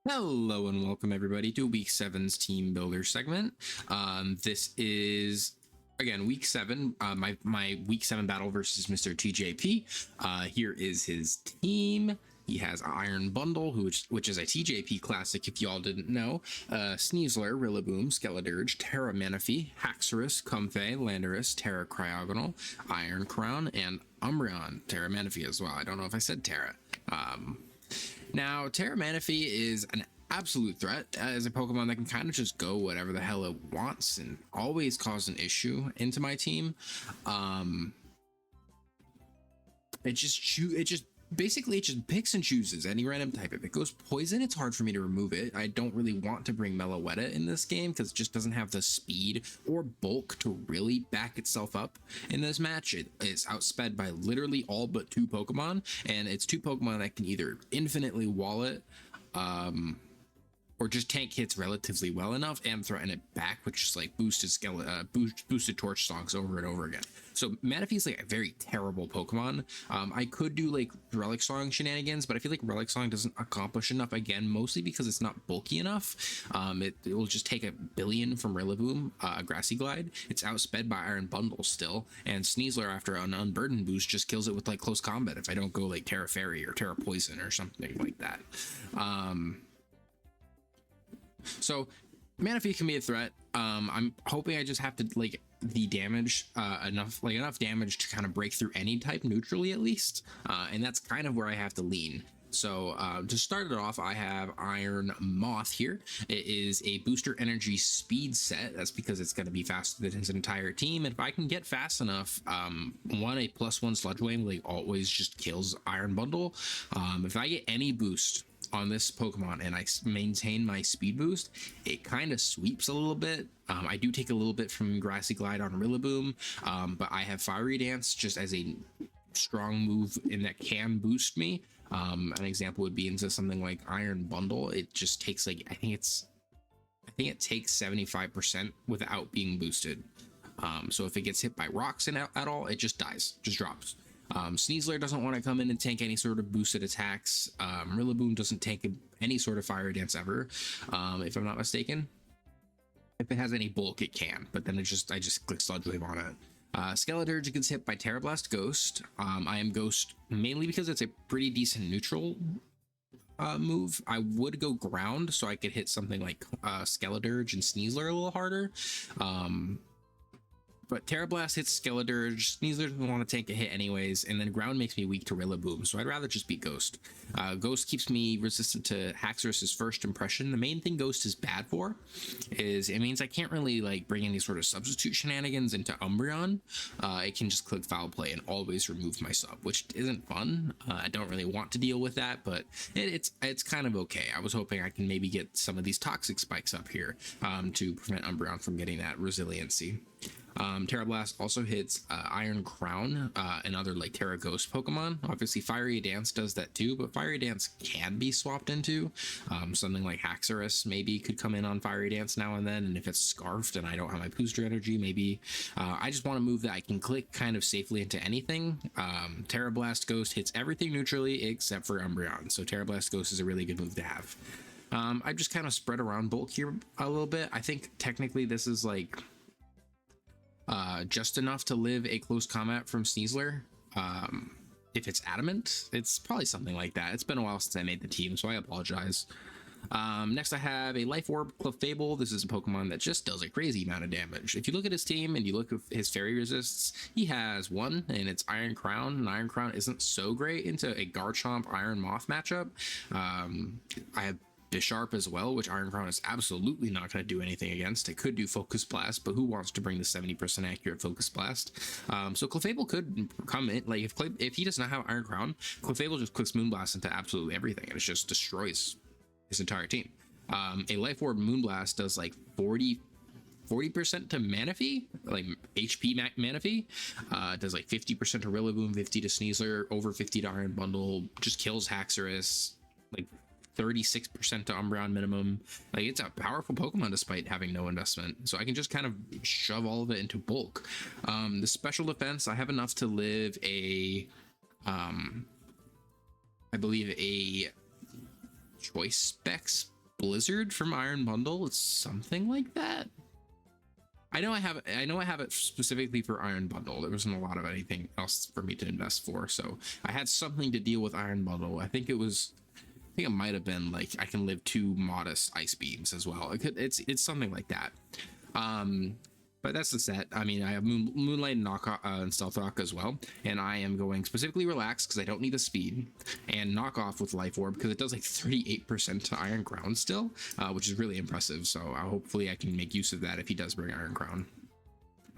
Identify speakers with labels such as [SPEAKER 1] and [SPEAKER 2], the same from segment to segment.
[SPEAKER 1] Hello and welcome everybody to Week 7's Team Builder segment. This is again Week 7. My Week 7 battle versus Mr. TJP. Here is his team. He has Iron Bundle, which is a TJP classic, if y'all didn't know. Sneasler, Rillaboom, Skeledirge, Terra Manaphy, Haxorus, Comfey, Landorus, Terra Cryogonal, Iron Crown, and Umbreon, Terra Manaphy as well. I don't know if I said Terra. Now, Terra Manaphy is an absolute threat as a Pokemon that can kind of just go whatever the hell it wants and always cause an issue into my team. It just picks and chooses any random type. If it goes poison, it's hard for me to remove it. I don't really want to bring Meloetta in this game because it just doesn't have the speed or bulk to really back itself up in this match. It is outsped by literally all but two Pokemon, and it's two Pokemon that can either infinitely wall it, or just tank hits relatively well enough and threaten it back, which is like boosted torch songs over and over again. So Manaphy is like a very terrible Pokemon. I could do like Relic Song shenanigans, but I feel like Relic Song doesn't accomplish enough, again, mostly because it's not bulky enough. It will just take 1 billion from Rillaboom, Grassy Glide. It's outsped by Iron Bundle still, and Sneasler after an Unburden boost just kills it with like close combat if I don't go like Terra Fairy or Terra Poison or something like that. So Manaphy can be a threat. I'm hoping I just have to like the damage enough damage to kind of break through any type neutrally at least, and that's kind of where I have to lean. So to start it off, I have Iron Moth here. It is a booster energy speed set. That's because it's going to be faster than his entire team. And if I can get fast enough, a +1 Sludge Wave like always just kills Iron Bundle. If I get any boost on this Pokemon and I maintain my speed boost, it kind of sweeps a little bit. I do take a little bit from Grassy Glide on Rillaboom, but I have Fiery Dance just as a strong move in that can boost me. An example would be into something like Iron Bundle. It just takes like I think it takes 75% without being boosted. So if it gets hit by rocks at all, it just dies, just drops. Sneasler doesn't want to come in and tank any sort of boosted attacks. Rillaboom doesn't tank any sort of Fire Dance ever, if I'm not mistaken. If it has any bulk, it can, but then I just click Sludge Wave on it. Skeledirge gets hit by Terra Blast Ghost. I am Ghost mainly because it's a pretty decent neutral move. I would go Ground so I could hit something like Skeledirge and Sneasler a little harder. But Terra Blast hits Skeledirge, Sneasler doesn't want to take a hit anyways, and then Ground makes me weak to Rillaboom, so I'd rather just be Ghost. Ghost keeps me resistant to Haxorus's First Impression. The main thing Ghost is bad for is it means I can't really like bring any sort of substitute shenanigans into Umbreon. It can just click Foul Play and always remove my sub, which isn't fun. I don't really want to deal with that, but it's kind of okay. I was hoping I can maybe get some of these toxic spikes up here to prevent Umbreon from getting that resiliency. Terra Blast also hits Iron Crown and other like Terra Ghost Pokemon. Obviously Fiery Dance does that too, but Fiery Dance can be swapped into something like Haxorus maybe could come in on Fiery Dance now and then, and if it's Scarfed and I don't have my booster energy, maybe I just want to move that I can click kind of safely into anything. Terra Blast Ghost hits everything neutrally except for Umbreon, so Terra Blast Ghost is a really good move to have. I've just kind of spread around bulk here a little bit. I think technically this is like just enough to live a close combat from Sneasler. If it's adamant, it's probably something like that. It's been a while since I made the team, so I apologize. Next I have a Life Orb Clefable. This is a Pokemon that just does a crazy amount of damage. If you look at his team and you look at his fairy resists, he has one, and it's Iron Crown, and Iron Crown isn't so great into a Garchomp Iron Moth matchup. I have Bisharp as well, which Iron Crown is absolutely not going to do anything against. It could do Focus Blast, but who wants to bring the 70% accurate Focus Blast? So Clefable could come in, like if he does not have Iron Crown, Clefable just clicks Moonblast into absolutely everything, and it just destroys his entire team. A Life Orb Moonblast does like 40% to Manaphy, like HP Manaphy. Does like 50% to Rillaboom, 50 to Sneasler, over 50 to Iron Bundle, just kills Haxorus, like 36% to Umbreon minimum. Like, it's a powerful Pokemon despite having no investment, so I can just kind of shove all of it into bulk. The special defense, I have enough to live a I believe a choice specs Blizzard from Iron Bundle. It's something like that. I know I have it specifically for Iron Bundle. There wasn't a lot of anything else for me to invest for, so I had something to deal with Iron Bundle. I think it might have been like I can live 2 modest ice beams as well. It's something like that. But that's the set. I mean, I have Moonlight and Knockoff and Stealth Rock as well, and I am going specifically Relax because I don't need the speed, and Knockoff with Life Orb because it does like 38% to Iron Crown still, which is really impressive. So hopefully I can make use of that if he does bring Iron Crown.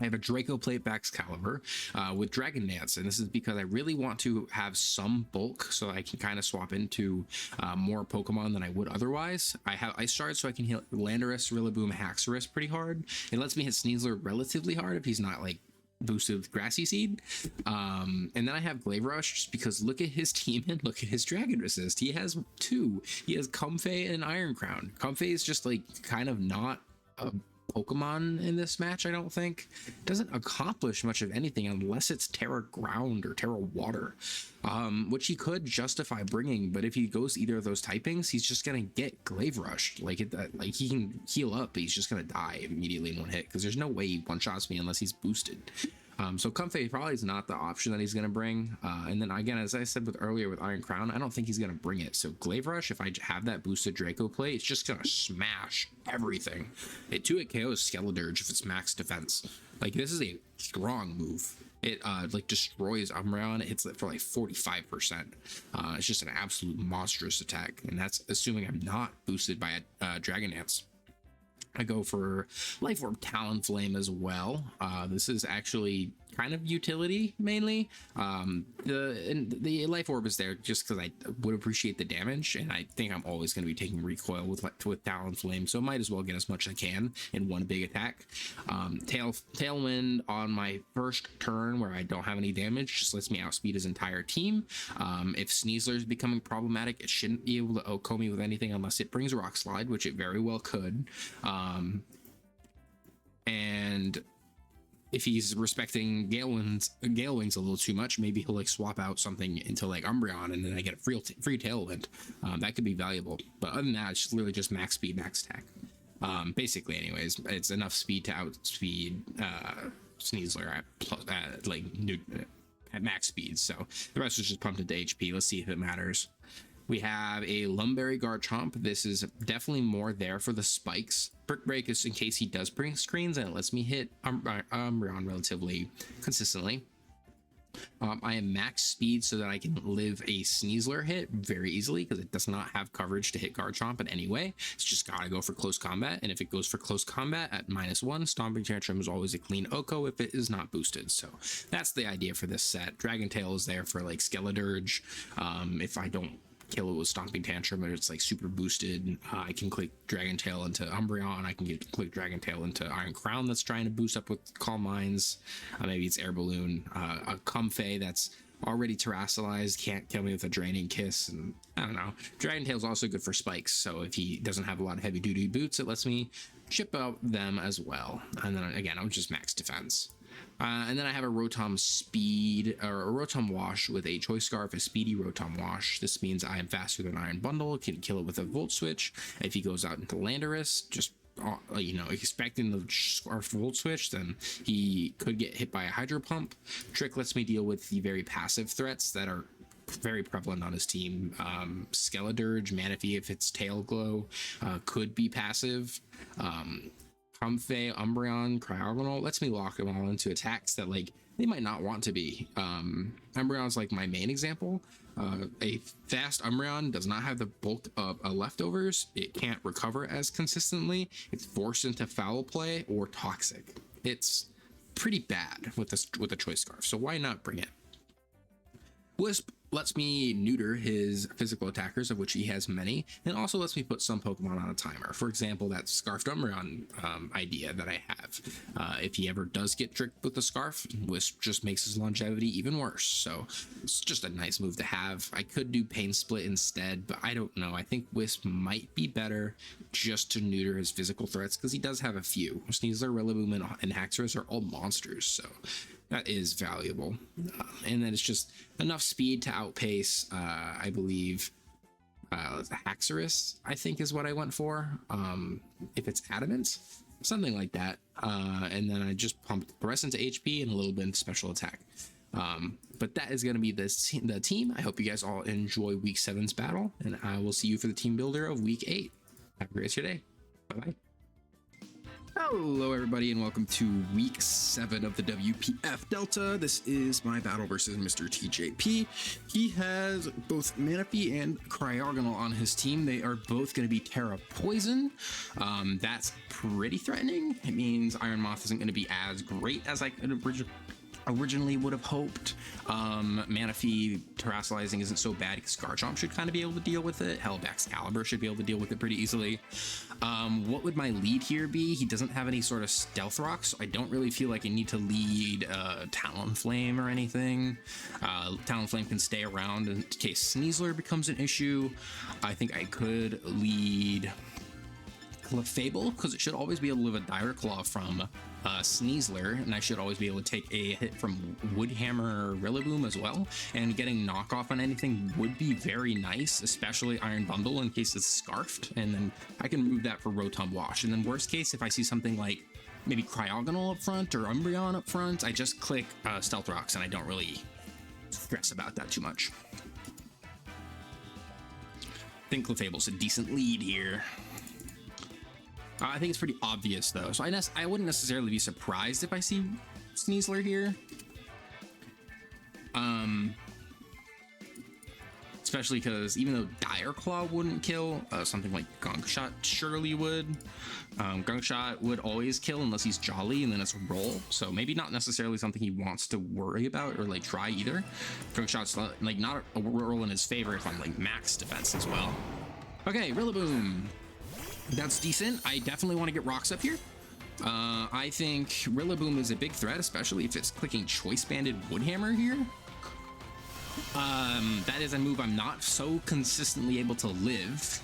[SPEAKER 1] I have a Draco Plate Excalibur with Dragon Dance, and this is because I really want to have some bulk so I can kind of swap into more Pokemon than I would otherwise. I have Ice Shard so I can hit Landorus, Rillaboom, Haxorus pretty hard. It lets me hit Sneasler relatively hard if he's not like boosted with Grassy Seed. And then I have Glaive Rush just because look at his team and look at his Dragon Resist. He has 2. He has Comfey and Iron Crown. Comfey is just like kind of not a Pokemon in this match. I don't think doesn't accomplish much of anything unless it's Terra Ground or Terra Water, which he could justify bringing, but if he goes either of those typings, he's just gonna get Glaive Rushed. Like he can heal up, but he's just gonna die immediately in one hit because there's no way he one shots me unless he's boosted. So Comfey probably is not the option that he's going to bring. And then again, as I said earlier with Iron Crown, I don't think he's going to bring it. So Glaive Rush, if I have that boosted Draco Plate, it's just going to smash everything. It 2-hit KOs Skeledirge if it's max defense. Like this is a strong move. It like destroys Umbreon. It hits it for like 45%. It's just an absolute monstrous attack. And that's assuming I'm not boosted by a Dragon Dance. I go for Life Orb Talonflame as well. This is actually kind of utility mainly. The Life Orb is there just because I would appreciate the damage, and I think I'm always going to be taking recoil with Talonflame, so I might as well get as much as I can in one big attack. Tailwind on my first turn where I don't have any damage just lets me outspeed his entire team. If Sneasler is becoming problematic, it shouldn't be able to OHKO me with anything unless it brings Rock Slide, which it very well could. And if he's respecting Gale Wings a little too much, maybe he'll like swap out something into like Umbreon, and then I get a free Tailwind. That could be valuable. But other than that, it's really just max speed, max attack. Basically, anyways, it's enough speed to outspeed Sneasler at max speed. So the rest is just pumped into HP. Let's see if it matters. We have a Lumberry Garchomp. This is definitely more there for the spikes. Brick Break is in case he does bring screens, and it lets me hit Umbreon relatively consistently. I am max speed so that I can live a Sneasler hit very easily because it does not have coverage to hit Garchomp in any way. It's just gotta go for close combat, and if it goes for close combat at -1, Stomping Tantrum is always a clean OHKO if it is not boosted. So that's the idea for this set. Dragon Tail is there for like Skeledirge. If I don't kill it with Stomping Tantrum and it's like super boosted, I can click Dragon Tail into Umbreon. I can click Dragon Tail into Iron Crown that's trying to boost up with Calm Minds. Maybe it's Air Balloon. A Comfey that's already terrestrialized can't kill me with a Draining Kiss, and I don't know. Dragon Tail's also good for spikes, so if he doesn't have a lot of heavy duty boots, it lets me chip out them as well. And then again, I'm just max defense. And then I have a Rotom Speed, or a Rotom Wash with a Choice Scarf, a Speedy Rotom Wash. This means I am faster than Iron Bundle, can kill it with a Volt Switch. If he goes out into Landorus, just expecting the Scarf Volt Switch, then he could get hit by a Hydro Pump. Trick lets me deal with the very passive threats that are very prevalent on his team. Skeledirge, Manaphy, if it's Tail Glow, could be passive. Comfey, Umbreon, Cryogonal lets me lock them all into attacks that like they might not want to be. Umbreon's like my main example. A fast Umbreon does not have the bulk of leftovers. It can't recover as consistently. It's forced into foul play or toxic. It's pretty bad with a Choice Scarf, so why not bring it? Wisp lets me neuter his physical attackers, of which he has many, and also lets me put some Pokemon on a timer. For example, that Scarfed Umbreon idea that I have. If he ever does get tricked with the Scarf, Wisp just makes his longevity even worse. So it's just a nice move to have. I could do Pain Split instead, but I don't know. I think Wisp might be better just to neuter his physical threats, because he does have a few. Sneasler, Rillaboom, and Haxorus are all monsters, so that is valuable. And then it's just enough speed to outpace, I believe, Haxorus, I think is what I went for. If it's adamant, something like that. And then I just pumped the rest into HP and a little bit in special attack. But that is going to be the team. I hope you guys all enjoy week 7's battle, and I will see you for the team builder of week 8. Have a great day. Bye-bye. Hello everybody and welcome to week 7 of the WPF Delta. This is my battle versus Mr. TJP. He has both Manaphy and Cryogonal on his team. They are both going to be Terra Poison. That's pretty threatening. It means Iron Moth isn't going to be as great as I could originally would have hoped. Manaphy terrestrializing isn't so bad because Garchomp should kind of be able to deal with it. Hell, Excalibur should be able to deal with it pretty easily. What would my lead here be? He doesn't have any sort of stealth rock, so I don't really feel like I need to lead Talonflame or anything. Talonflame can stay around in case Sneasler becomes an issue. I think I could lead Clefable because it should always be able to live a Dire Claw from Sneasler, and I should always be able to take a hit from Woodhammer or Rillaboom as well, and getting knockoff on anything would be very nice, especially Iron Bundle in case it's scarfed, and then I can move that for Rotom Wash. And then worst case, if I see something like maybe Cryogonal up front or Umbreon up front, I just click Stealth Rocks and I don't really stress about that too much. I think Clefable's a decent lead here. I think it's pretty obvious though, so I wouldn't necessarily be surprised if I see Sneasler here. Especially because even though Dire Claw wouldn't kill, something like Gunk Shot surely would. Gunk Shot would always kill unless he's Jolly, and then it's a roll, so maybe not necessarily something he wants to worry about or like try either. Gunk Shot's like not a roll in his favor if I'm like max defense as well. Okay, Rillaboom. That's decent. I definitely want to get rocks up here. I think Rillaboom is a big threat, especially if it's clicking Choice Banded Woodhammer here. That is a move I'm not so consistently able to live,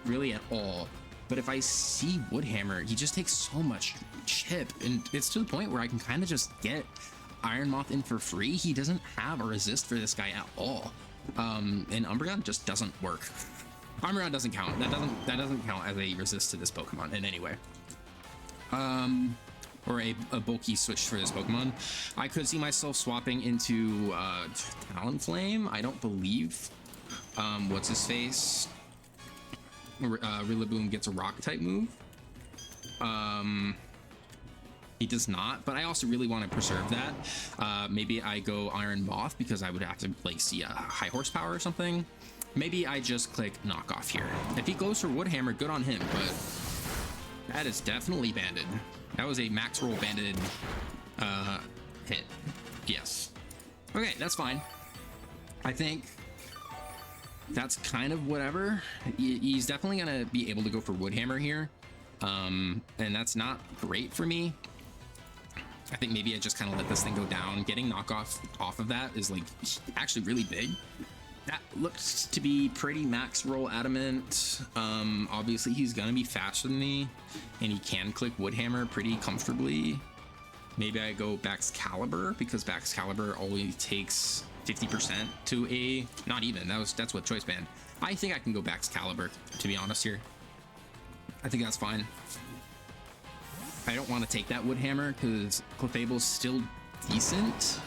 [SPEAKER 1] really at all. But if I see Woodhammer, he just takes so much chip, and it's to the point where I can kind of just get Iron Moth in for free. He doesn't have a resist for this guy at all. And Umbreon just doesn't work. Umbreon doesn't count. That doesn't count as a resist to this Pokemon in any way. Or a bulky switch for this Pokemon. I could see myself swapping into Talonflame. I don't believe what's his face. Rillaboom gets a rock type move. He does not, but I also really want to preserve that. Maybe I go Iron Moth because I would have to like see a high horsepower or something. Maybe I just click knockoff here. If he goes for Woodhammer, good on him, but that is definitely banded. That was a max roll banded hit. Yes. Okay, that's fine. I think that's kind of whatever. He's definitely gonna be able to go for Woodhammer here. And that's not great for me. I think maybe I just kind of let this thing go down. Getting knockoff off of that is like actually really big. That looks to be pretty max roll adamant. Obviously he's gonna be faster than me, and he can click Woodhammer pretty comfortably. Maybe I go Baxcalibur because Baxcalibur only takes 50% to a not even. That's what Choice Band. I think I can go Baxcalibur, to be honest here. I think that's fine. I don't want to take that Woodhammer because Clefable's still decent.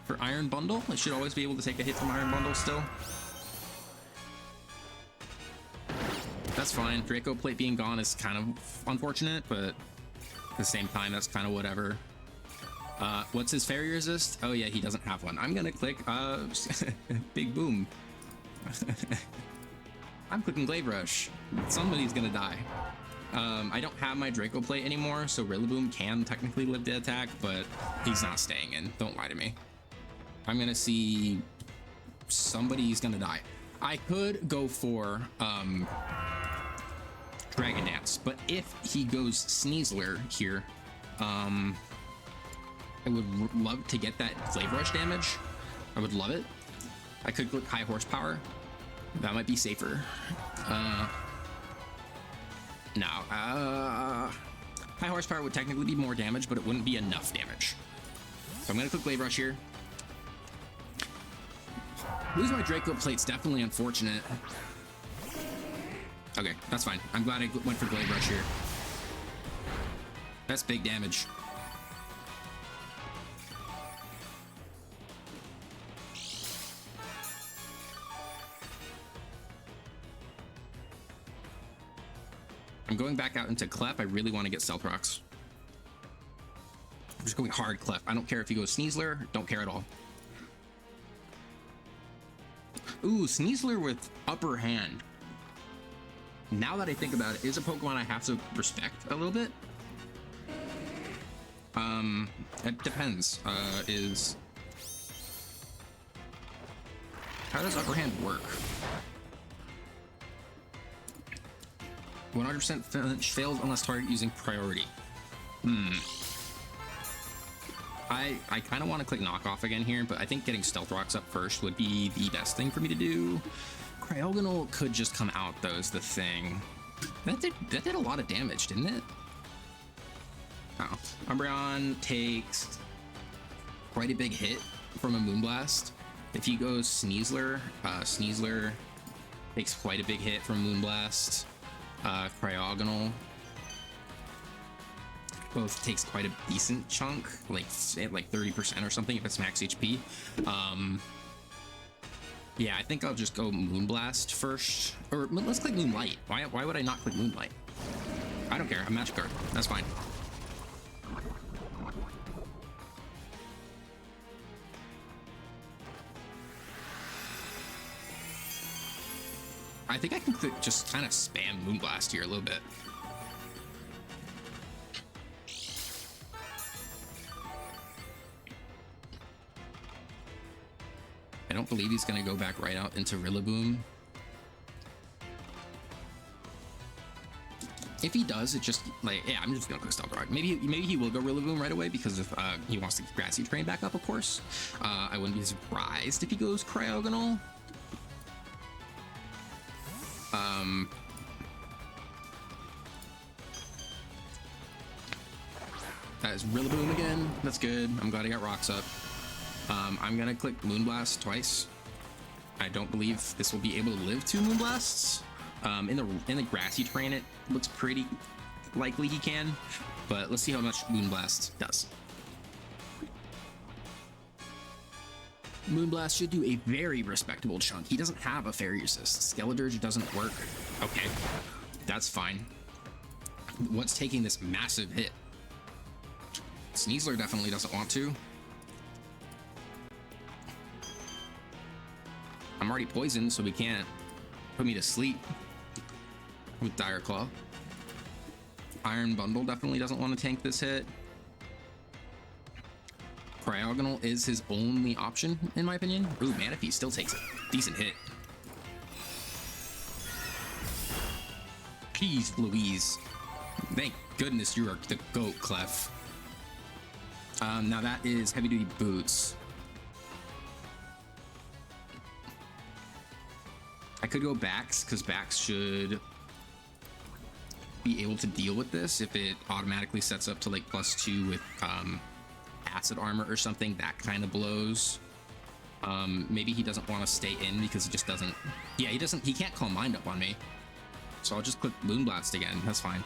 [SPEAKER 1] For Iron Bundle, I should always be able to take a hit from Iron Bundle still. That's fine. Draco Plate being gone is kind of unfortunate, but at the same time, that's kind of whatever. What's his Fairy Resist? Oh yeah, he doesn't have one. I'm gonna click Big Boom. I'm clicking Glaive Rush. Somebody's gonna die. I don't have my Draco Plate anymore, so Rillaboom can technically live the attack, but he's not staying in. Don't lie to me. I'm gonna see somebody's gonna die. I could go for Dragon Dance, but if he goes Sneasler here, I would love to get that Glaive Rush damage. I would love it. I could click High Horsepower. That might be safer. No. High Horsepower would technically be more damage, but it wouldn't be enough damage. So I'm gonna click Glaive Rush here. Losing my Draco Plate's definitely unfortunate. Okay, that's fine. I'm glad I went for Glade Rush here. That's big damage. I'm going back out into Clef. I really want to get Stealth Rocks. I'm just going hard Clef. I don't care if he goes Sneasler. Don't care at all. Ooh, Sneasler with Upper Hand. Now that I think about it, is a Pokemon I have to respect a little bit. It depends. How does Upper Hand work? 100% fails unless target using priority. I kind of want to click knockoff again here, but I think getting Stealth Rocks up first would be the best thing for me to do. Cryogonal could just come out though, is the thing. That did a lot of damage, didn't it? Oh. Umbreon takes quite a big hit from a Moonblast. If he goes Sneasler, Sneasler takes quite a big hit from Moonblast. Cryogonal both takes quite a decent chunk, like 30% or something if it's max HP. Yeah, I think I'll just go Moonblast first, or let's click Moonlight. Why would I not click Moonlight? I don't care. I'm Magic Guard. That's fine. I think I can just kind of spam Moonblast here a little bit. I don't believe he's going to go back right out into Rillaboom. If he does, it just like, yeah, I'm just going to click Stealth Rock. Maybe he will go Rillaboom right away because if he wants to Grassy Train back up, of course. I wouldn't be surprised if he goes Cryogonal. That is Rillaboom again. That's good. I'm glad I got rocks up. I'm gonna click Moonblast twice. I don't believe this will be able to live 2 Moonblasts. In the grassy terrain, it looks pretty likely he can, but let's see how much Moonblast does. Moonblast should do a very respectable chunk. He doesn't have a Fairy Resist. Skeledirge doesn't work. Okay, that's fine. What's taking this massive hit? Sneasler definitely doesn't want to. I'm already poisoned, so he can't put me to sleep with Dire Claw. Iron Bundle definitely doesn't want to tank this hit. Cryogonal is his only option, in my opinion. Ooh, Manaphy still takes a decent hit. Jeez Louise. Thank goodness you are the GOAT, Clef. Now that is heavy duty boots. I could go Bax, because Bax should be able to deal with this if it automatically sets up to like +2 with acid armor or something. That kind of blows. Maybe he doesn't want to stay in because he just doesn't. Yeah, he can't Calm Mind up on me. So I'll just click Moonblast again. That's fine.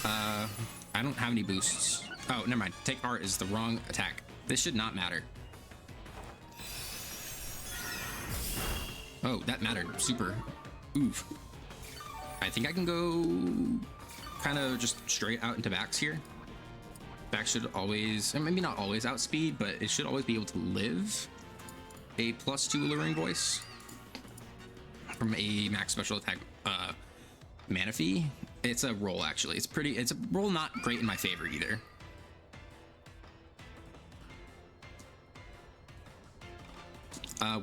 [SPEAKER 1] I don't have any boosts. Oh, never mind. Take Heart is the wrong attack. This should not matter. Oh, that mattered. Super. Oof. I think I can go kind of just straight out into Bax here. Bax should always, maybe not always outspeed, but it should always be able to live a +2 Alluring Voice from a max special attack Manaphy. It's a roll, actually. It's a roll not great in my favor either.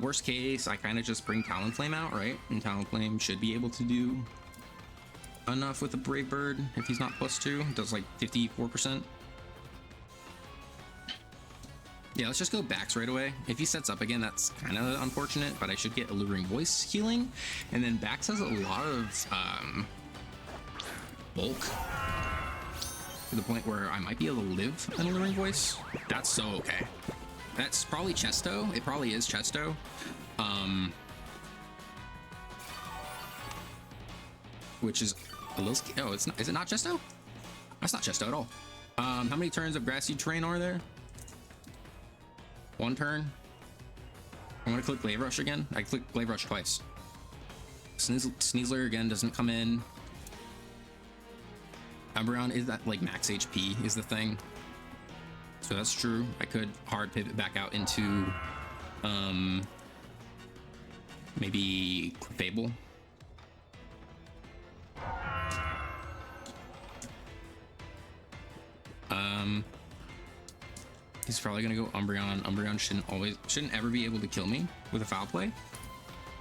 [SPEAKER 1] Worst case, I kind of just bring Talonflame out, right? And Talonflame should be able to do enough with a Brave Bird if he's not +2. It does like 54%. Yeah, let's just go Bax right away. If he sets up again, that's kind of unfortunate, but I should get Alluring Voice healing. And then Bax has a lot of bulk to the point where I might be able to live an Alluring Voice. That's so okay. That's probably Chesto. It probably is Chesto. which is a little. Oh, it's not. Is it not Chesto? That's not Chesto at all. How many turns of grassy terrain are there? One turn. I'm gonna click Glaive Rush again. I clicked Glaive Rush twice. Sneasler again doesn't come in. Umbreon is that like max HP is the thing. So that's true. I could hard pivot back out into maybe Clefable. He's probably gonna go Umbreon. Umbreon shouldn't ever be able to kill me with a foul play.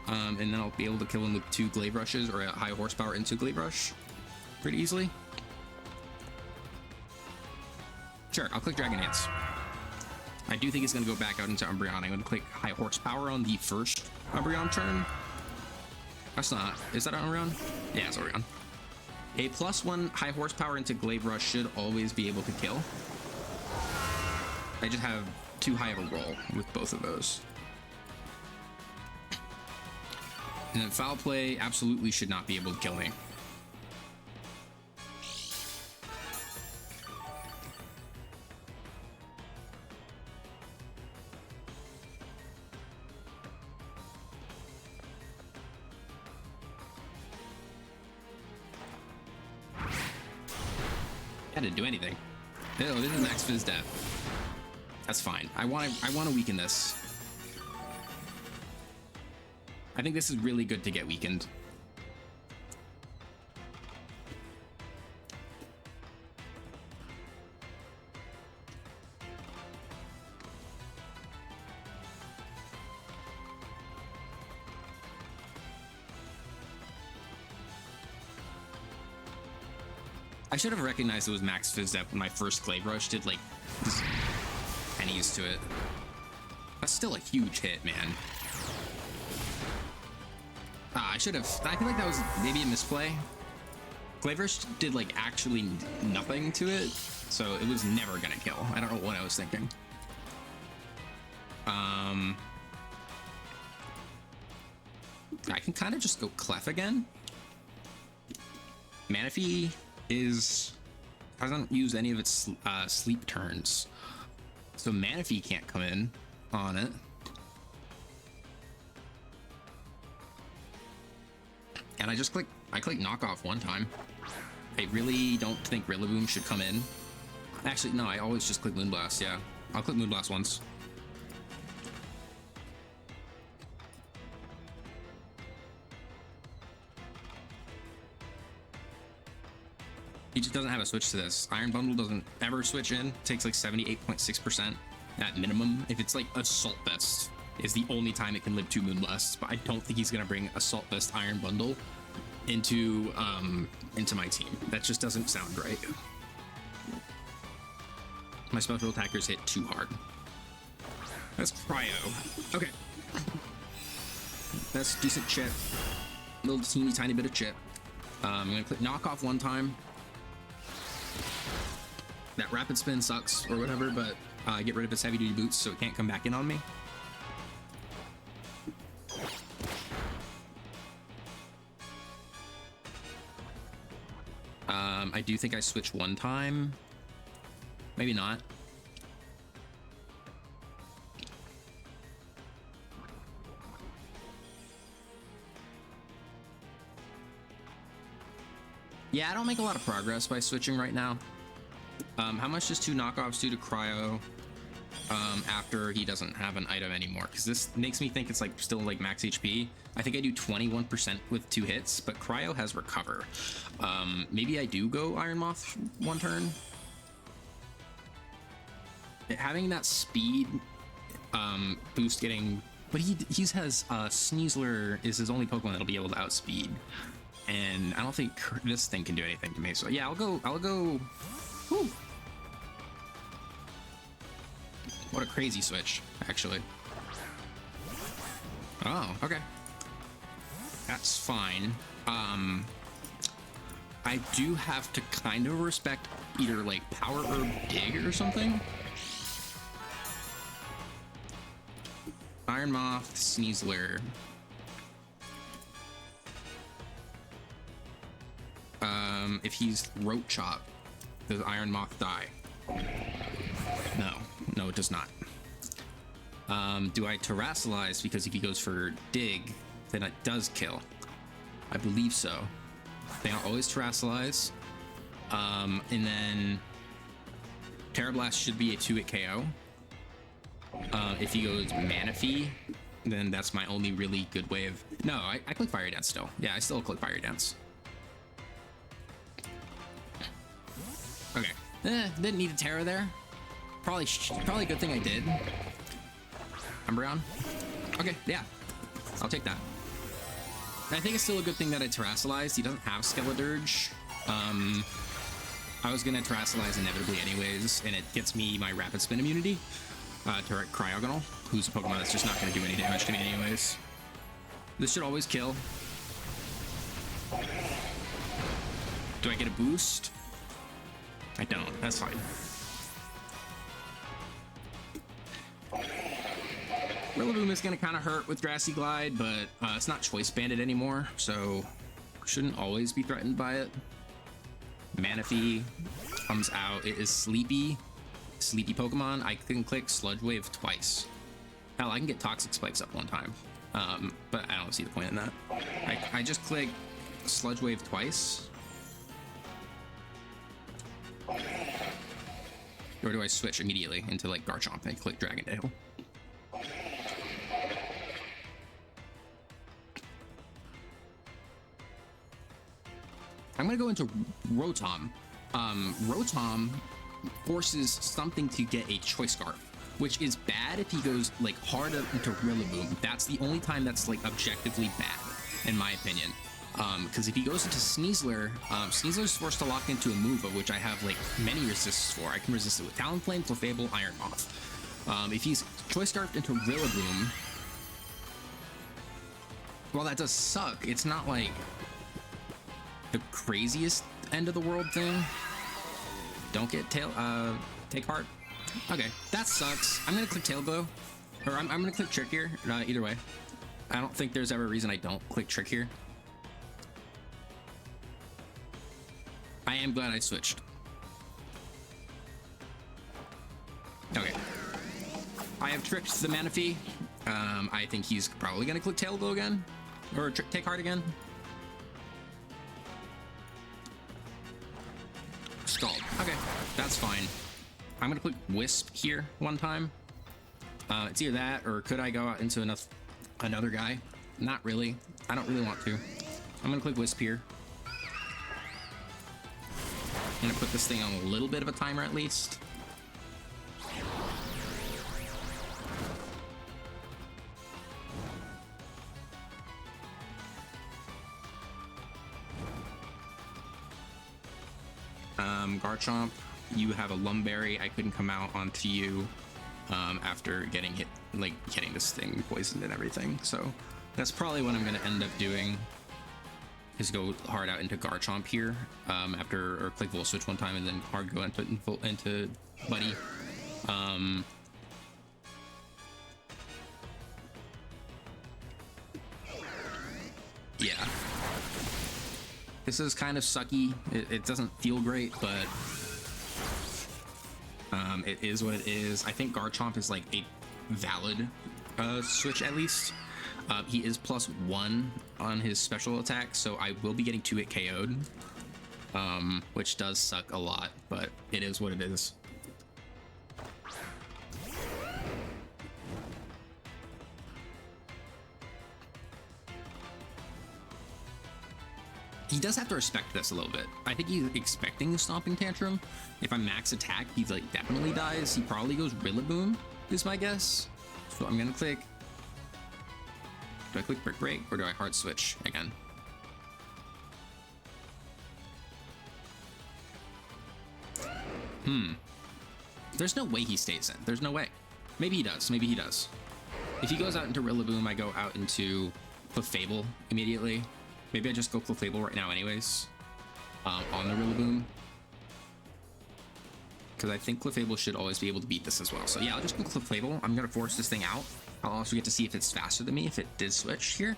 [SPEAKER 1] And then I'll be able to kill him with 2 Glaive Rushes or a high horsepower into Glaive Rush pretty easily. Sure, I'll click Dragon Dance. I do think it's gonna go back out into Umbreon. I'm gonna click high horsepower on the first Umbreon turn. That's not. Is that Umbreon? Yeah, it's Umbreon. A +1 high horsepower into Glaive Rush should always be able to kill. I just have too high of a roll with both of those. And then foul play absolutely should not be able to kill me. I didn't do anything. No, this is max Fizz Death. That's fine. I want to weaken this. I think this is really good to get weakened. I should have recognized it was max Fizz Death when my first Glaive Rush did like pennies to it. That's still a huge hit, man. I should have. I feel like that was maybe a misplay. Glaive Rush did like actually nothing to it, so it was never gonna kill. I don't know what I was thinking. I can kind of just go Clef again. Manaphy hasn't used any of its sleep turns, so Manaphy can't come in on it. And I click knock off one time. I really don't think Rillaboom should come in. Actually, no, I always just click Moonblast. Yeah, I'll click Moonblast once. He just doesn't have a switch to this. Iron Bundle doesn't ever switch in. It takes like 78.6% at minimum. If it's like Assault Vest is the only time it can live 2 Moonblasts, but I don't think he's gonna bring Assault Vest Iron Bundle into my team. That just doesn't sound right. My special attackers hit too hard. That's Cryo. Okay. That's decent chip. Little teeny tiny bit of chip. I'm gonna click knock off one time. That rapid spin sucks or whatever, but get rid of its heavy duty boots so it can't come back in on me. I do think I switched one time. Maybe not. Yeah, I don't make a lot of progress by switching right now. How much does 2 knockoffs do to Cryo after he doesn't have an item anymore? Because this makes me think it's like still like max HP. I think I do 21% with 2 hits, but Cryo has Recover. Maybe I do go Iron Moth one turn. Having that speed boost getting... But he has Sneasler is his only Pokemon that'll be able to outspeed. And I don't think this thing can do anything to me. So yeah, I'll go. Whew. What a crazy switch, actually. Oh, okay. That's fine. I do have to kind of respect either like Power Herb Dig or something. Iron Moth, Sneasler. If he's Roach Chop, does Iron Moth die? No, it does not. Do I Terrasilize? Because if he goes for Dig, then it does kill. I believe so. They don't always Terrasilize. And then Terra Blast should be a 2-hit KO. If he goes Manaphy, then that's my only really good way of... No, I click Fire Dance still. Yeah, I still click Fire Dance. Okay. Didn't need a Terra there. Probably a good thing I did. Umbreon. Okay, yeah. I'll take that. And I think it's still a good thing that I Terrasilized. He doesn't have Skeledirge. I was gonna Terrasilize inevitably anyways, and it gets me my Rapid Spin immunity to Cryogonal, who's a Pokemon that's just not gonna do any damage to me anyways. This should always kill. Do I get a boost? I don't. That's fine. Rillaboom is going to kind of hurt with Grassy Glide, but it's not choice banded anymore, so shouldn't always be threatened by it. Manaphy comes out. It is Sleepy Pokemon. I can click Sludge Wave twice. Hell, I can get Toxic Spikes up one time, but I don't see the point in that. I just click Sludge Wave twice. Or do I switch immediately into like Garchomp and click Dragon Tail? I'm gonna go into Rotom. Rotom forces something to get a Choice Scarf, which is bad if he goes like hard up into Rillaboom. That's the only time that's like objectively bad, in my opinion. Because if he goes into Sneasler, Sneasler's forced to lock into a move of which I have like many resists for. I can resist it with Talonflame, Clefable, Iron Moth. If he's Choice Scarfed into Rillaboom, well, that does suck. It's not like the craziest end of the world thing. Don't get Take Heart. Okay, that sucks. I'm gonna click Tail Glow, or I'm gonna click Trick here. Either way, I don't think there's ever a reason I don't click Trick here. I am glad I switched. Okay. I have tricked the Manaphy. I think he's probably gonna click Tail Glow again, or Take Heart again. Scald. Okay, that's fine. I'm gonna click Wisp here one time. It's either that, or could I go out into another guy? Not really. I don't really want to. I'm gonna click Wisp here. I'm gonna put this thing on a little bit of a timer at least. Garchomp, you have a Lumberry. I couldn't come out onto you after getting hit, like getting this thing poisoned and everything. So that's probably what I'm gonna end up doing, is go hard out into Garchomp here or click Volt Switch one time and then hard go into Buddy. Yeah. This is kind of sucky. It doesn't feel great, but it is what it is. I think Garchomp is like a valid switch at least. He is +1 on his special attack, so I will be getting 2-hit KO'd, which does suck a lot, but it is what it is. He does have to respect this a little bit. I think he's expecting the Stomping Tantrum. If I'm max attack, he's like definitely dies. He probably goes Rillaboom, is my guess. So I'm gonna click. Do I click Brick Break or do I hard switch again? There's no way he stays in. There's no way. Maybe he does. Maybe he does. If he goes out into Rillaboom, I go out into Clefable immediately. Maybe I just go Clefable right now anyways, on the Rillaboom. Because I think Clefable should always be able to beat this as well. So yeah, I'll just go Clefable. I'm going to force this thing out. I'll also get to see if it's faster than me, if it did switch here.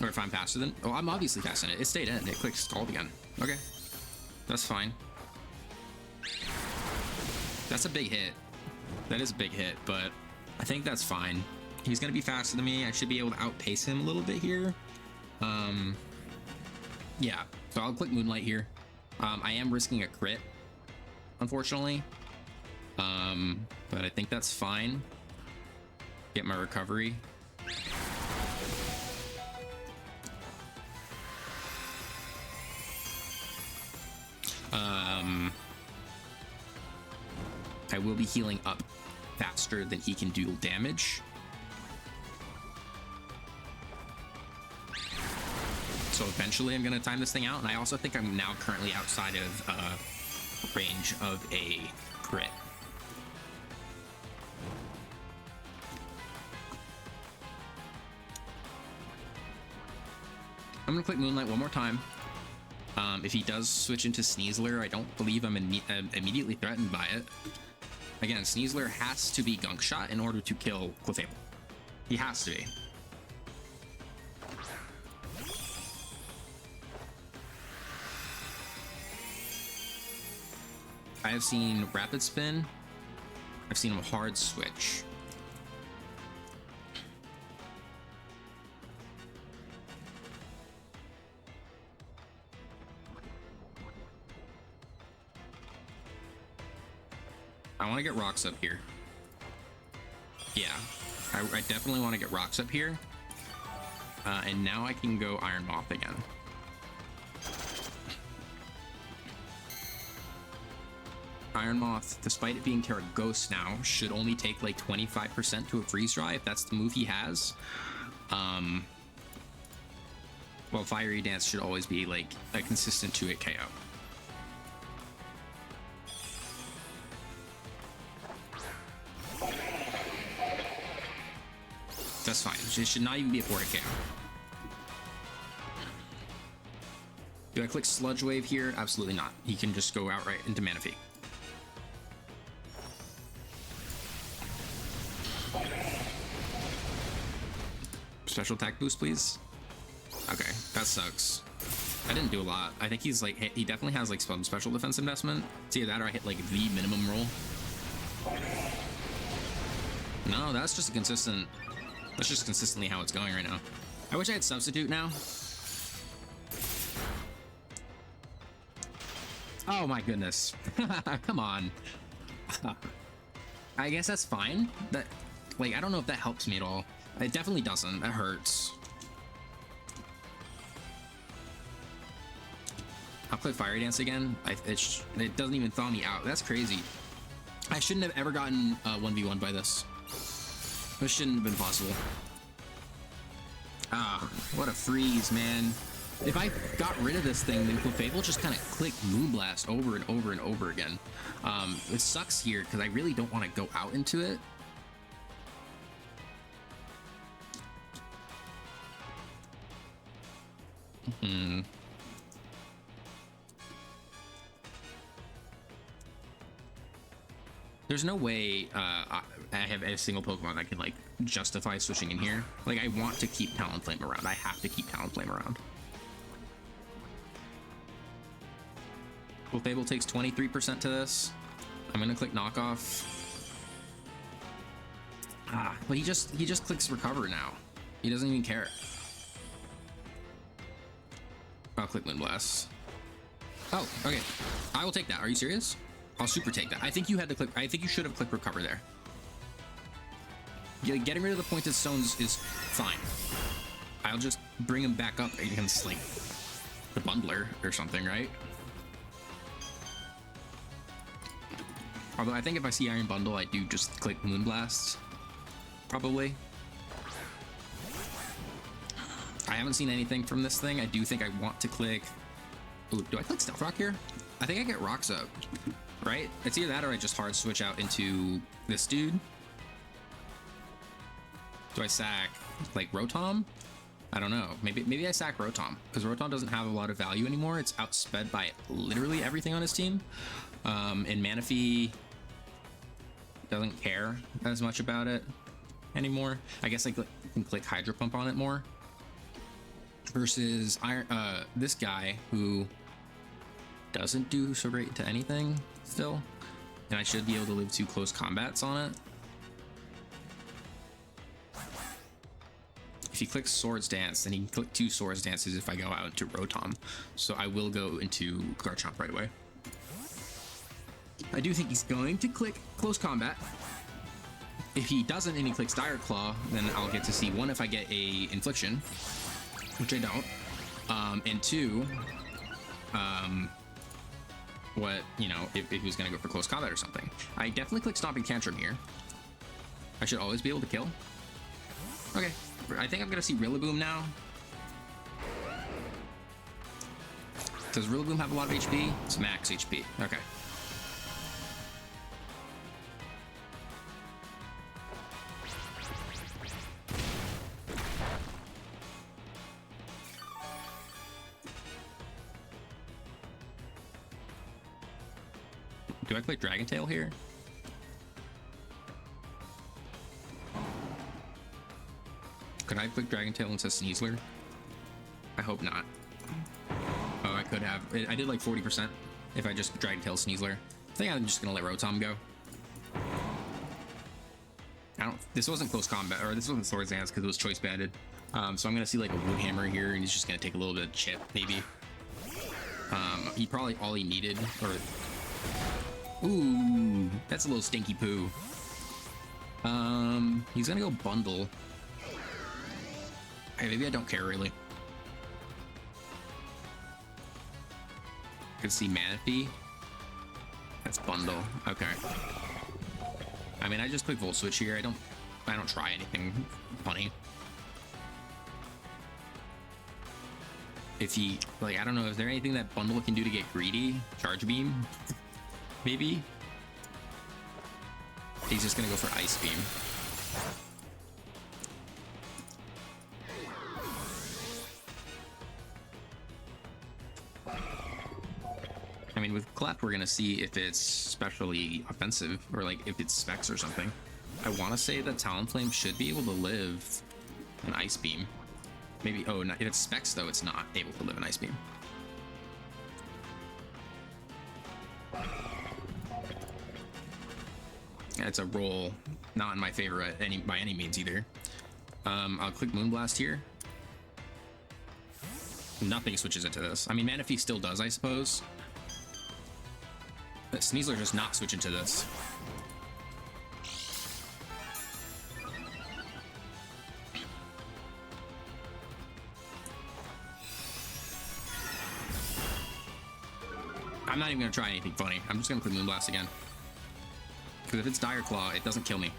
[SPEAKER 1] Or if I'm faster than... Oh, I'm obviously faster than it. It stayed in. It clicked scald again. Okay. That's fine. That's a big hit. That is a big hit, but I think that's fine. He's going to be faster than me. I should be able to outpace him a little bit here. Yeah. So I'll click Moonlight here. I am risking a crit, unfortunately. But I think that's fine. Get my recovery. I will be healing up faster than he can do damage. So eventually I'm going to time this thing out. And I also think I'm now currently outside of range of a crit. I'm going to click Moonlight one more time. If he does switch into Sneasler, I don't believe I'm immediately threatened by it. Again, Sneasler has to be Gunk Shot in order to kill Clefable. He has to be. I have seen Rapid Spin. I've seen him Hard Switch. I want to get rocks up here. Yeah, I definitely want to get rocks up here. And now I can go Iron Moth again. Iron Moth, despite it being Terra Ghost now, should only take like 25% to a freeze dry if that's the move he has. Well, Fiery Dance should always be like a consistent 2-hit KO. That's fine. It should not even be a 4-hit KO. Do I click Sludge Wave here? Absolutely not. He can just go outright into Manaphy. Special attack boost, please. Okay, that sucks. I didn't do a lot. I think he's like, he definitely has like some special defense investment. It's either that or I hit like the minimum roll. No, that's just a consistent. That's just consistently how it's going right now. I wish I had Substitute now. Oh my goodness. Come on. I guess that's fine. That, like, I don't know if that helps me at all. It definitely doesn't. That hurts. I'll click Fiery Dance again. It doesn't even thaw me out. That's crazy. I shouldn't have ever gotten 1v1 by this. This shouldn't have been possible. Ah, what a freeze, man. If I got rid of this thing, then Clefable just kind of click Moonblast over and over and over again. It sucks here because I really don't want to go out into it. There's no way I have a single Pokemon that can like justify switching in here. Like, I want to keep Talonflame around. I have to keep Talonflame around. Clefable takes 23% to this. I'm gonna click Knockoff. Ah, but he just clicks Recover now. He doesn't even care. I'll click Moonblast. Oh, okay. I will take that. Are you serious? I'll super take that. I think you had to click. I think you should have clicked Recover there. Yeah, getting rid of the Pointed Stones is fine. I'll just bring him back up against like the Bundler or something, right? Although I think if I see Iron Bundle, I do just click Moonblast. Probably. I haven't seen anything from this thing. I do think I want to click... Ooh, do I click Stealth Rock here? I think I get Rocks up, right? It's either that or I just hard switch out into this dude. Do I sack, like, Rotom? I don't know. Maybe I sack Rotom, because Rotom doesn't have a lot of value anymore. It's outsped by literally everything on his team. And Manaphy doesn't care as much about it anymore. I guess I can click Hydro Pump on it more. versus this guy who doesn't do so great to anything still, and I should be able to live 2 close combats on it. If he clicks Swords Dance, then he can click 2 Swords Dances if I go out into Rotom. So I will go into Garchomp right away. I do think he's going to click Close Combat. If he doesn't and he clicks Dire Claw, then I'll get to see 1 if I get a Infliction, which I don't, and 2, what, you know, if he was going to go for Close Combat or something. I definitely click Stomping Tantrum here. I should always be able to kill. Okay, I think I'm going to see Rillaboom now. Does Rillaboom have a lot of HP? It's max HP. Okay. Do I click Dragon Tail here? Could I click Dragon Tail instead of Sneasler? I hope not. Oh, I could have. I did like 40% if I just Dragon Tail Sneasler. I think I'm just gonna let Rotom go. This wasn't Close Combat, or this wasn't Swords Dance because it was Choice Banded. So I'm gonna see like a Wood Hammer here, and he's just gonna take a little bit of chip, maybe. He probably all he needed, or ooh, that's a little stinky poo. He's gonna go Bundle. Hey, maybe I don't care really. I could see Manaphy. That's Bundle. Okay. I mean, I just click Volt Switch here. I don't try anything funny. If he, like, I don't know, is there anything that Bundle can do to get greedy? Charge Beam? Maybe? He's just gonna go for Ice Beam. I mean, with Clef, we're gonna see if it's specially offensive, or like if it's specs or something. I want to say that Talonflame should be able to live an Ice Beam. Maybe, oh, if it's specs though, it's not able to live an Ice Beam. It's a roll, not in my favor by any means either. I'll click Moonblast here. Nothing switches into this. I mean, Manaphy still does, I suppose. But Sneasler does not switch into this. I'm not even gonna try anything funny. I'm just gonna click Moonblast again. Because if it's Dire Claw, it doesn't kill me.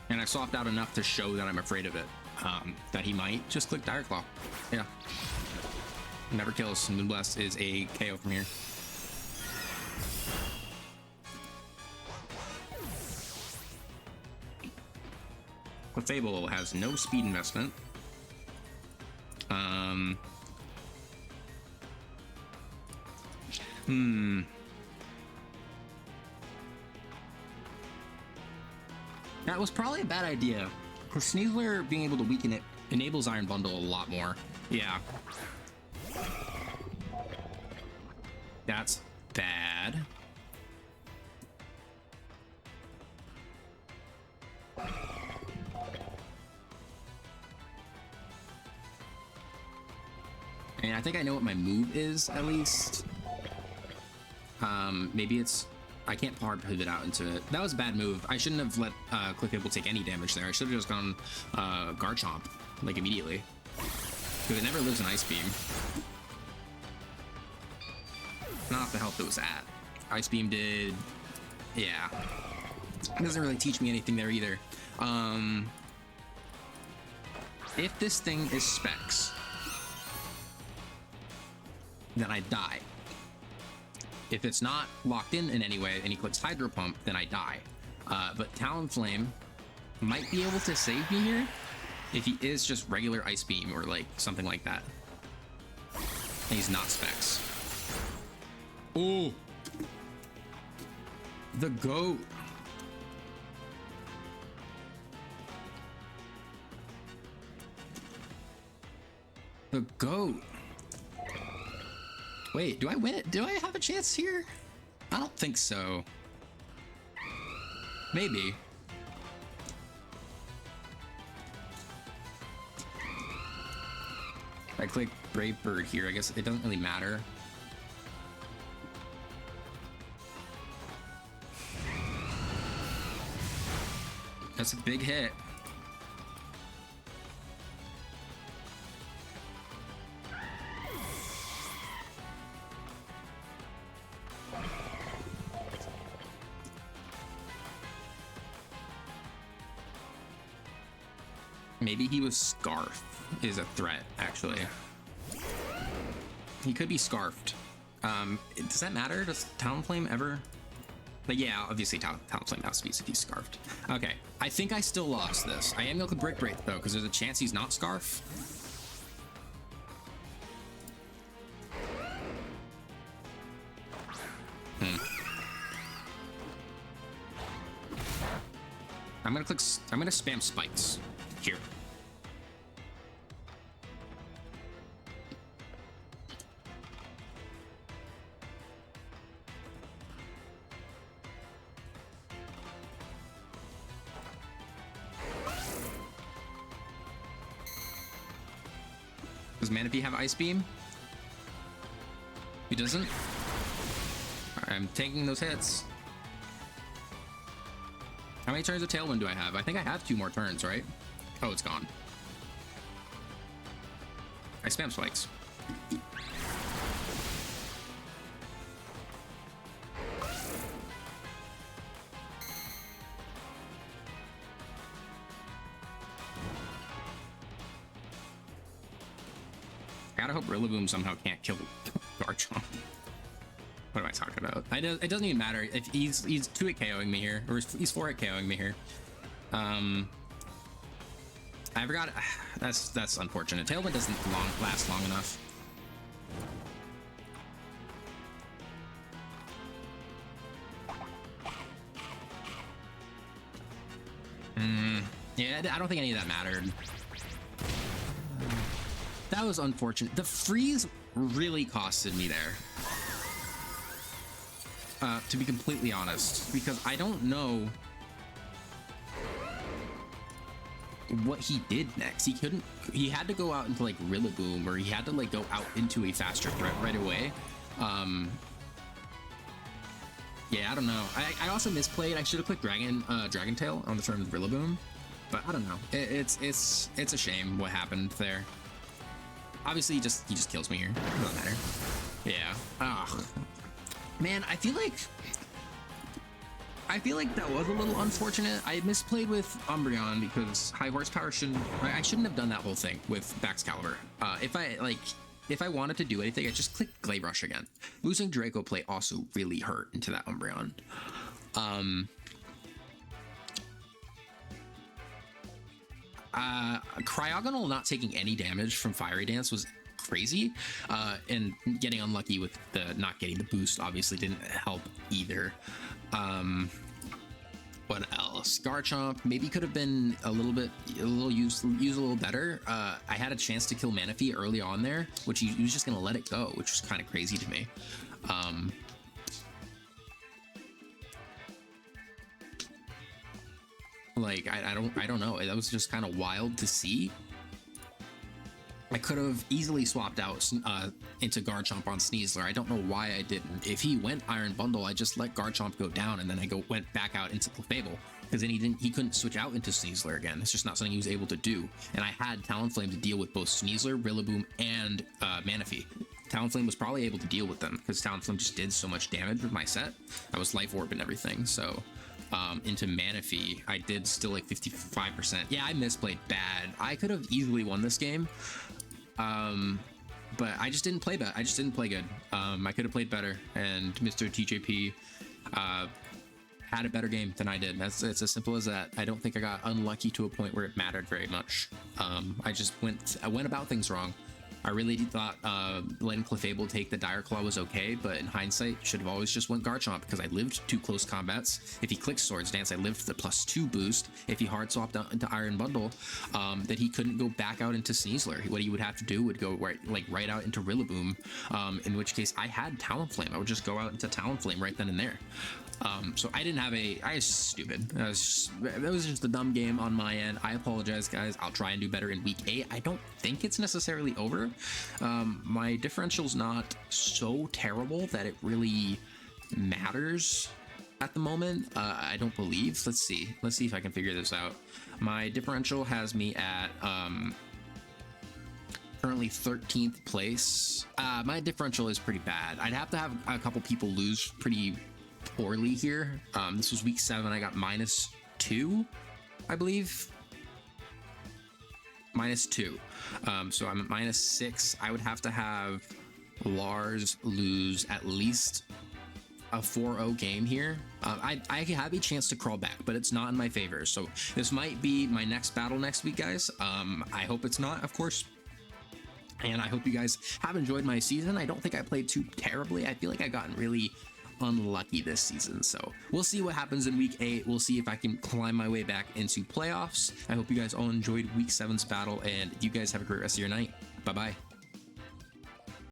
[SPEAKER 1] And I swapped out enough to show that I'm afraid of it. That he might just click Dire Claw. Yeah. Never kills. Moonblast is a KO from here. Clefable has no speed investment. That was probably a bad idea. For Sneasler being able to weaken it enables Iron Bundle a lot more. Yeah. That's bad. And I think I know what my move is, at least. Maybe it's... I can't hard pivot out into it. That was a bad move. I shouldn't have let Clefable take any damage there. I should have just gone Garchomp, like, immediately. Because it never lives an Ice Beam. Not off the health it was at. Ice Beam did... Yeah. It doesn't really teach me anything there either. If this thing is specs, then I die. If it's not locked in any way and he clicks Hydro Pump, then I die. But Talonflame might be able to save me here if he is just regular Ice Beam or like something like that. And he's not specs. Oh, the goat. The goat. Wait, do I win it? Do I have a chance here? I don't think so. Maybe. If I click Brave Bird here, I guess it doesn't really matter. That's a big hit. Maybe he was Scarf is a threat, actually. He could be Scarfed. Does that matter? Does Talonflame ever? But yeah, obviously Talonflame has to be if he's Scarfed. Okay, I think I still lost this. I am going to Brick Break though, because there's a chance he's not Scarf. I'm going to spam spikes here. Does Manaphy have Ice Beam? He doesn't? I'm taking those hits. How many turns of Tailwind do I have? I think I have 2 more turns, right? Oh, it's gone. I spam spikes. I gotta hope Rillaboom somehow can't kill Garchomp. What am I talking about? It doesn't even matter if he's 2-hit KOing me here, or he's 4-hit KOing me here. I forgot. That's unfortunate. Tailwind doesn't last long enough. Yeah, I don't think any of that mattered. That was unfortunate. The freeze really costed me there. To be completely honest, because I don't know what he did next. He had to go out into like Rillaboom, or he had to like go out into a faster threat right away. Yeah, I don't know. I also misplayed. I should have clicked Dragon Tail on the turn of Rillaboom, but I don't know. It's a shame what happened there. Obviously, he just kills me here. It doesn't matter. Yeah. Ugh. Man, I feel like that was a little unfortunate. I misplayed with Umbreon because high horsepower I shouldn't have done that whole thing with Baxcalibur. If I wanted to do anything, I just clicked Glaive Rush again. Losing Draco Play also really hurt into that Umbreon. Cryogonal not taking any damage from Fiery Dance was crazy, and getting unlucky with the not getting the boost obviously didn't help either. What else? Garchomp maybe could have been used a little better. I had a chance to kill Manaphy early on there, which he was just gonna let it go, which was kind of crazy to me. Like I don't know. That was just kind of wild to see. I could have easily swapped out into Garchomp on Sneasler. I don't know why I didn't. If he went Iron Bundle, I just let Garchomp go down, and then I went back out into Clefable, because then he couldn't switch out into Sneasler again. It's just not something he was able to do. And I had Talonflame to deal with both Sneasler, Rillaboom, and Manaphy. Talonflame was probably able to deal with them because Talonflame just did so much damage with my set. I was Life Orb and everything, so into Manaphy, I did still like 55%. Yeah, I misplayed bad. I could have easily won this game. But I just didn't play bad. I just didn't play good. I could have played better, and Mr. TJP had a better game than I did. It's as simple as that. I don't think I got unlucky to a point where it mattered very much. I went about things wrong. I really thought letting Clefable take the Dire Claw was okay, but in hindsight, should have always just went Garchomp because I lived 2 close combats. If he clicked Swords Dance, I lived the +2 boost. If he hard swapped out into Iron Bundle, that he couldn't go back out into Sneasler. What he would have to do would go right out into Rillaboom, in which case I had Talonflame. I would just go out into Talonflame right then and there. So I didn't have I was stupid. That was just a dumb game on my end. I apologize, guys. I'll try and do better in week 8. I don't think it's necessarily over. My differential's not so terrible that it really matters at the moment. I don't believe. Let's see if I can figure this out. My differential has me at currently 13th place. My differential is pretty bad. I'd have to have a couple people lose pretty poorly here. This was week 7. I got -2, I believe. -2. So I'm at -6. I would have to have Lars lose at least a 4-0 game here. I have a chance to crawl back, but it's not in my favor. So this might be my next battle next week, guys. I hope it's not, of course. And I hope you guys have enjoyed my season. I don't think I played too terribly. I feel like I've gotten really unlucky this season, so we'll see what happens in week 8. We'll see if I can climb my way back into playoffs. I hope you guys all enjoyed week 7's battle, and you guys have a great rest of your night. Bye bye.